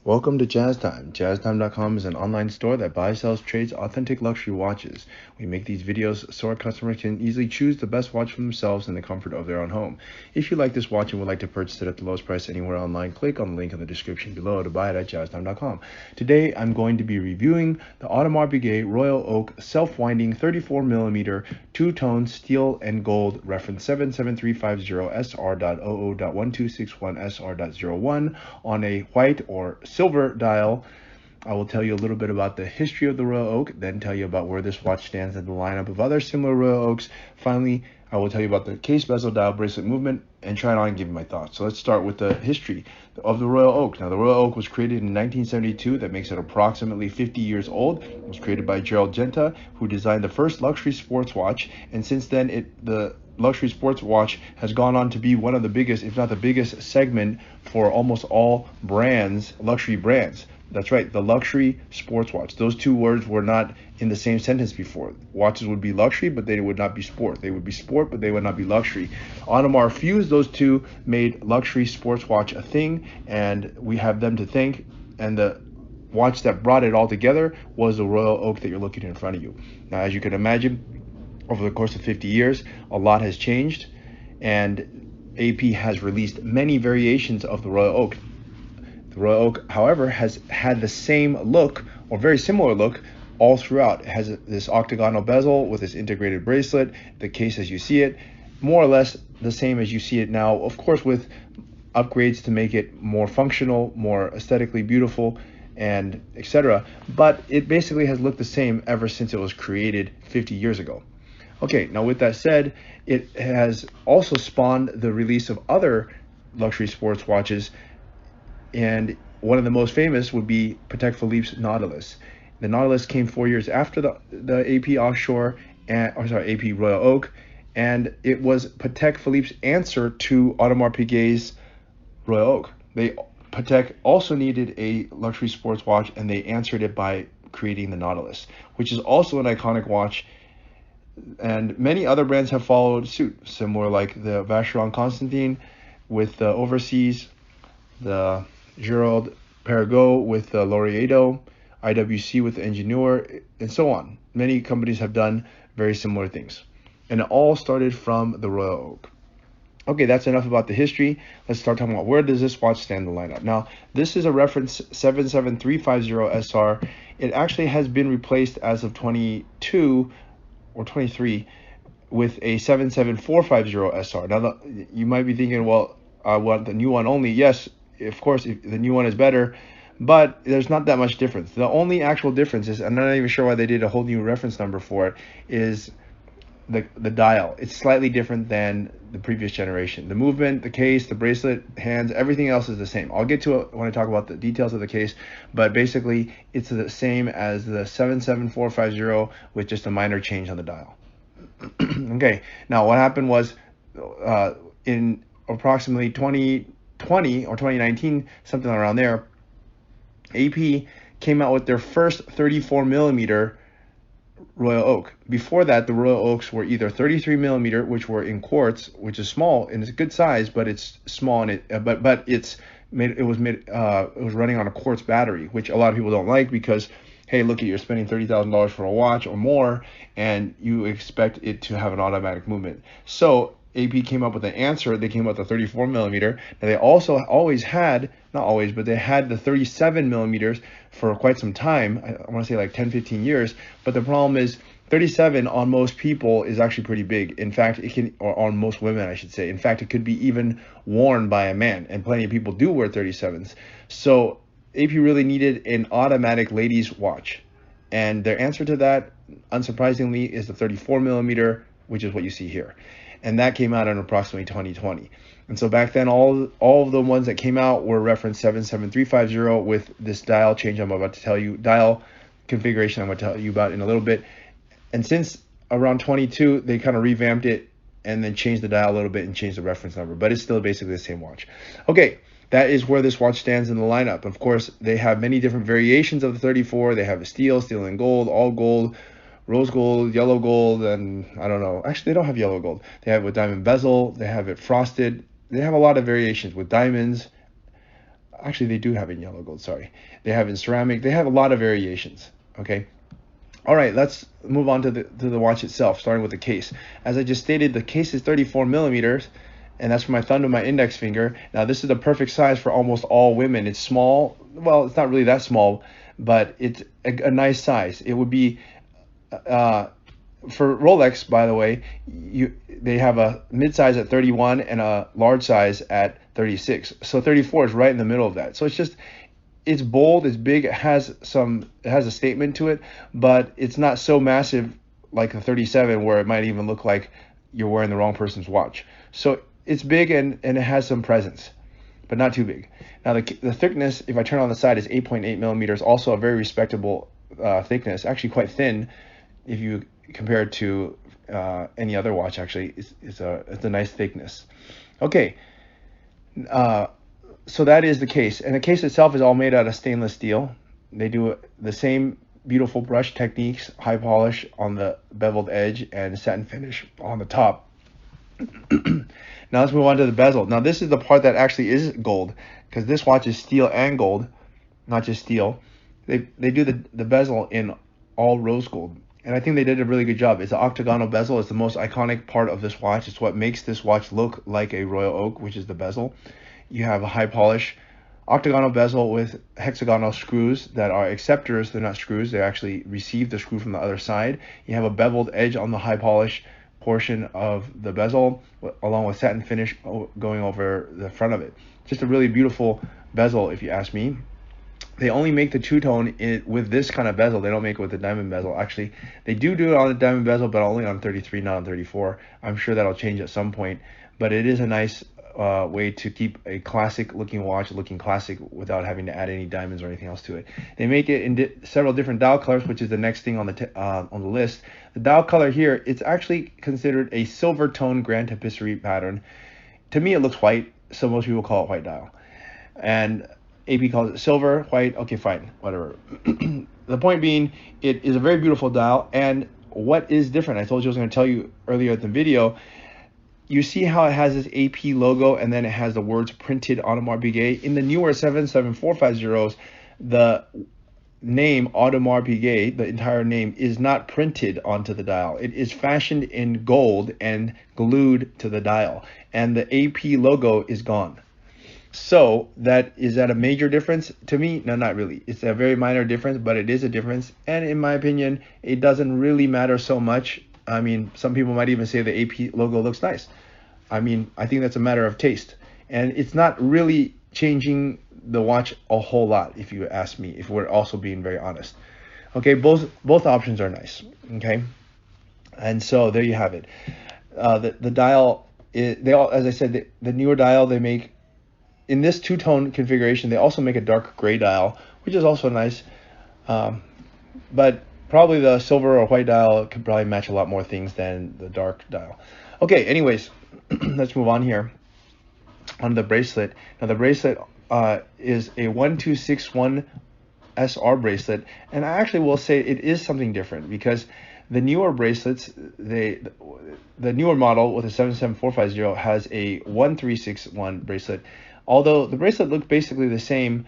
Welcome to Jazz Time. JazzTime.com is an online store that buys, sells, trades authentic luxury watches. We make these videos so our customers can easily choose the best watch for themselves in the comfort of their own home. If you like this watch and would like to purchase it at the lowest price anywhere online, click on the link in the description below to buy it at JazzTime.com. Today, I'm going to be reviewing the Audemars Piguet Royal Oak self-winding 34mm two-tone steel and gold reference 77350SR.OO.1261SR.01 on a white or silver dial. I will tell you a little bit about the history of the Royal Oak, then tell you about where this watch stands in the lineup of other similar Royal Oaks. Finally, I will tell you about the case bezel dial bracelet movement and try it on and give you my thoughts. So let's start with the history of the Royal Oak. Now, the Royal Oak was created in 1972. That makes it approximately 50 years old. It was created by Gerald Genta, who designed the first luxury sports watch, and since then the luxury sports watch has gone on to be one of the biggest, if not the biggest segment for almost all brands, luxury brands. That's right, the luxury sports watch. Those two words were not in the same sentence before. Watches would be luxury, but they would not be sport. They would be sport, but they would not be luxury. Audemars fused those two, made luxury sports watch a thing, and we have them to thank. And the watch that brought it all together was the Royal Oak that you're looking in front of you. Now, as you can imagine, over the course of 50 years, a lot has changed, and AP has released many variations of the Royal Oak. The Royal Oak, however, has had the same look, or very similar look, all throughout. It has this octagonal bezel with this integrated bracelet, the case as you see it, more or less the same as you see it now, of course with upgrades to make it more functional, more aesthetically beautiful, and etc. But it basically has looked the same ever since it was created 50 years ago. Okay, now with that said, it has also spawned the release of other luxury sports watches, and one of the most famous would be Patek Philippe's Nautilus. The Nautilus came 4 years after the AP Offshore, AP Royal Oak, and it was Patek Philippe's answer to Audemars Piguet's Royal Oak. Patek also needed a luxury sports watch, and they answered it by creating the Nautilus, which is also an iconic watch. And many other brands have followed suit, similar like the Vacheron Constantin with the Overseas, the Gerald Perregaux with the Laureado, IWC with the Ingenieur, and so on. Many companies have done very similar things. And it all started from the Royal Oak. Okay, that's enough about the history. Let's start talking about where does this watch stand in the lineup. Now, this is a reference 77350SR. It actually has been replaced as of 22 or 23 with a 77450SR. Now, you might be thinking, well, I want the new one only. Yes, of course, the new one is better, but there's not that much difference. The only actual difference is, I'm not even sure why they did a whole new reference number for it, is the dial. It's slightly different than the previous generation. The movement, the case, the bracelet, hands, everything else is the same. I'll get to it when I talk about the details of the case, but basically it's the same as the 77450 with just a minor change on the dial. Okay, now what happened was in approximately 2020 or 2019, something around there, AP came out with their first 34mm Royal Oak. Before that, the Royal Oaks were either 33mm, which were in quartz, which is small and it's a good size, but it's small and it was running on a quartz battery, which a lot of people don't like because, hey, look, you're spending $30,000 for a watch or more, and you expect it to have an automatic movement. So AP came up with an answer. They came up with the 34mm. Now they also always had, not always, but they had the 37mm for quite some time. I want to say like 10, 15 years. But the problem is 37 on most people is actually pretty big. In fact, it can, or on most women, I should say. In fact, it could be even worn by a man, and plenty of people do wear 37s. So AP really needed an automatic ladies watch. And their answer to that, unsurprisingly, is the 34mm, which is what you see here. And that came out in approximately 2020. And so back then, all of the ones that came out were referenced 77350 with this dial change I'm about to tell you, dial configuration I'm going to tell you about in a little bit. And since around 22, they kind of revamped it and then changed the dial a little bit and changed the reference number, but it's still basically the same watch. Okay, that is where this watch stands in the lineup. Of course, they have many different variations of the 34. They have a steel and gold, all gold, rose gold, yellow gold, and I don't know. Actually, they don't have yellow gold. They have it with diamond bezel. They have it frosted. They have a lot of variations with diamonds. Actually, they do have in yellow gold, sorry. They have in ceramic. They have a lot of variations, okay? All right, let's move on to the watch itself, starting with the case. As I just stated, the case is 34 millimeters, and that's from my thumb to my index finger. Now, this is the perfect size for almost all women. It's small. Well, it's not really that small, but it's a nice size. It would be, for Rolex, by the way, they have a mid-size at 31 and a large size at 36. So 34 is right in the middle of that. So it's bold, it's big, it has a statement to it, but it's not so massive like the 37 where it might even look like you're wearing the wrong person's watch. So it's big and it has some presence, but not too big. Now the thickness, if I turn on the side, is 8.8 millimeters, also a very respectable thickness, actually quite thin if you compare it to any other watch. Actually, it's a nice thickness. Okay. So that is the case, and the case itself is all made out of stainless steel. They do the same beautiful brush techniques, high polish on the beveled edge and satin finish on the top. Now let's move on to the bezel. Now this is the part that actually is gold, because this watch is steel and gold, not just steel. They do the bezel in all rose gold, and I think they did a really good job. It's an octagonal bezel. It's the most iconic part of this watch. It's what makes this watch look like a Royal Oak, which is the bezel. You have a high polish octagonal bezel with hexagonal screws that are acceptors. They're not screws. They actually receive the screw from the other side. You have a beveled edge on the high polish portion of the bezel, along with satin finish going over the front of it. Just a really beautiful bezel, if you ask me. They only make the two-tone with this kind of bezel. They don't make it with the diamond bezel. Actually, they do it on the diamond bezel, but only on 33, not on 34. I'm sure that'll change at some point, but it is a nice way to keep a classic looking watch looking classic without having to add any diamonds or anything else to it. They make it in several different dial colors, which is the next thing on the list. The dial color here, it's actually considered a silver tone grand tapisserie pattern. To me, it looks white, so most people call it white dial, and AP calls it silver, white. Okay, fine, whatever. The point being, it is a very beautiful dial. And what is different, I told you I was going to tell you earlier in the video. You see how it has this AP logo, and then it has the words printed Audemars Piguet. In the newer 77450s, the name Audemars Piguet, the entire name, is not printed onto the dial. It is fashioned in gold and glued to the dial, and the AP logo is gone. So is that a major difference? To me, no, not really. It's a very minor difference, but it is a difference. And in my opinion, it doesn't really matter so much. I mean, some people might even say the AP logo looks nice. I mean, I think that's a matter of taste. And it's not really changing the watch a whole lot, if you ask me, if we're also being very honest. Okay, both options are nice, okay? And so there you have it. The dial, as I said, the newer dial they make, in this two-tone configuration, they also make a dark gray dial, which is also nice. But probably the silver or white dial could probably match a lot more things than the dark dial. Okay, anyways, let's move on here on the bracelet. Now the bracelet is a 1261 SR bracelet, and I actually will say it is something different, because the newer bracelets, the newer model with a 77450 has a 1361 bracelet. Although the bracelet looks basically the same,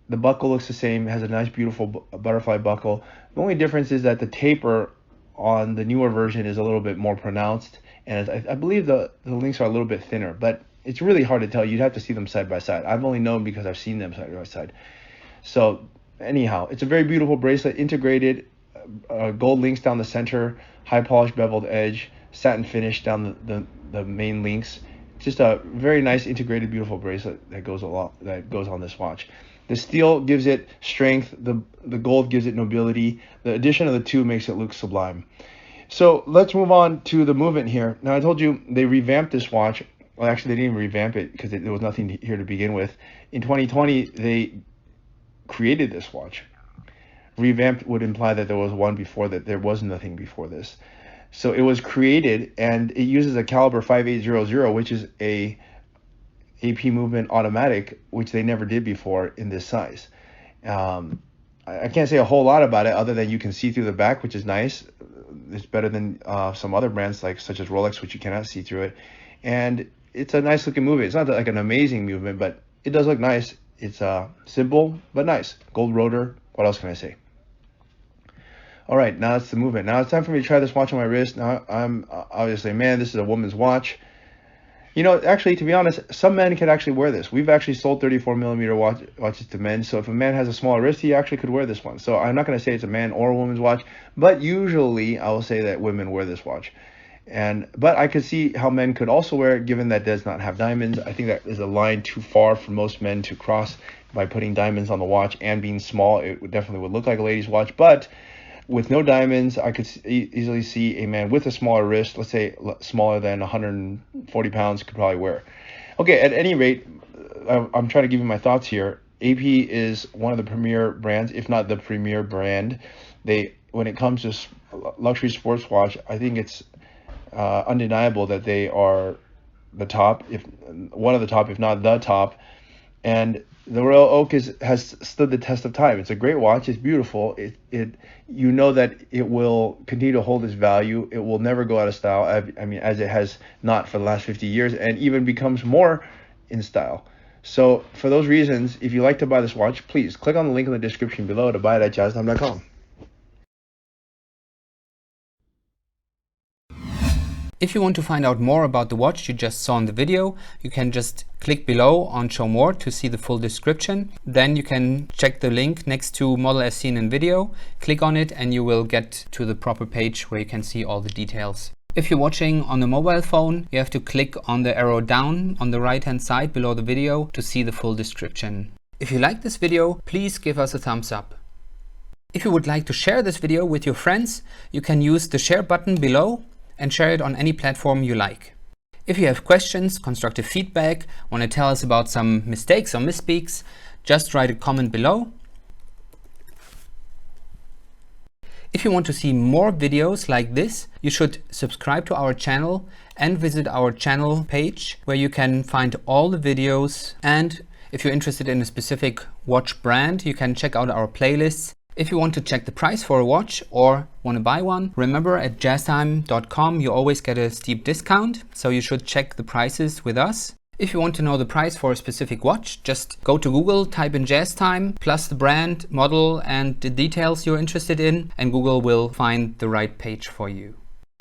the buckle looks the same, has a nice beautiful butterfly buckle. The only difference is that the taper on the newer version is a little bit more pronounced, and I believe the links are a little bit thinner, but it's really hard to tell. You'd have to see them side by side. I've only known because I've seen them side by side. So anyhow, it's a very beautiful bracelet, integrated gold links down the center, high polished beveled edge, satin finish down the main links. Just a very nice integrated beautiful bracelet that goes on this watch. The steel gives it strength, the gold gives it nobility. The addition of the two makes it look sublime. So let's move on to the movement here. Now I told you they revamped this watch. Well, actually they didn't even revamp it, because there was nothing here to begin with. In 2020 they created this watch. Revamped would imply that there was one before that. There was nothing before this. So it was created, and it uses a caliber 5800, which is a AP movement automatic, which they never did before in this size. I can't say a whole lot about it other than you can see through the back, which is nice. It's better than some other brands such as Rolex, which you cannot see through it. And it's a nice looking movement. It's not like an amazing movement, but it does look nice. It's simple but nice. Gold rotor. What else can I say? All right, now it's the movement. Now it's time for me to try this watch on my wrist. Now I'm obviously, man, this is a woman's watch. You know, actually, to be honest, some men can actually wear this. We've actually sold 34mm watches to men. So if a man has a smaller wrist, he actually could wear this one. So I'm not going to say it's a man or a woman's watch, but usually I will say that women wear this watch. But I could see how men could also wear it, given that it does not have diamonds. I think that is a line too far for most men to cross by putting diamonds on the watch, and being small, it definitely would look like a lady's watch. But with no diamonds, I could easily see a man with a smaller wrist, let's say smaller than 140 pounds, could probably wear. Okay, at any rate, I'm trying to give you my thoughts here. AP is one of the premier brands, if not the premier brand. When it comes to luxury sports watch, I think it's undeniable that they are the top, if one of the top, if not the top. And the Royal Oak has stood the test of time. It's a great watch. It's beautiful. You know that it will continue to hold its value. It will never go out of style. I mean, as it has not for the last 50 years, and even becomes more in style. So for those reasons, if you like to buy this watch, please click on the link in the description below to buy it at jazztime.com. If you want to find out more about the watch you just saw in the video, you can just click below on Show More to see the full description. Then you can check the link next to Model as seen in video, click on it, and you will get to the proper page where you can see all the details. If you're watching on the mobile phone, you have to click on the arrow down on the right hand side below the video to see the full description. If you like this video, please give us a thumbs up. If you would like to share this video with your friends, you can use the share button below and share it on any platform you like. If you have questions, constructive feedback, want to tell us about some mistakes or misspeaks, just write a comment below. If you want to see more videos like this, you should subscribe to our channel and visit our channel page where you can find all the videos. And if you're interested in a specific watch brand, you can check out our playlists. If you want to check the price for a watch or want to buy one, remember at jazztime.com you always get a steep discount, so you should check the prices with us. If you want to know the price for a specific watch, just go to Google, type in JazzTime, plus the brand, model, and the details you're interested in, and Google will find the right page for you.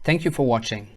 Thank you for watching.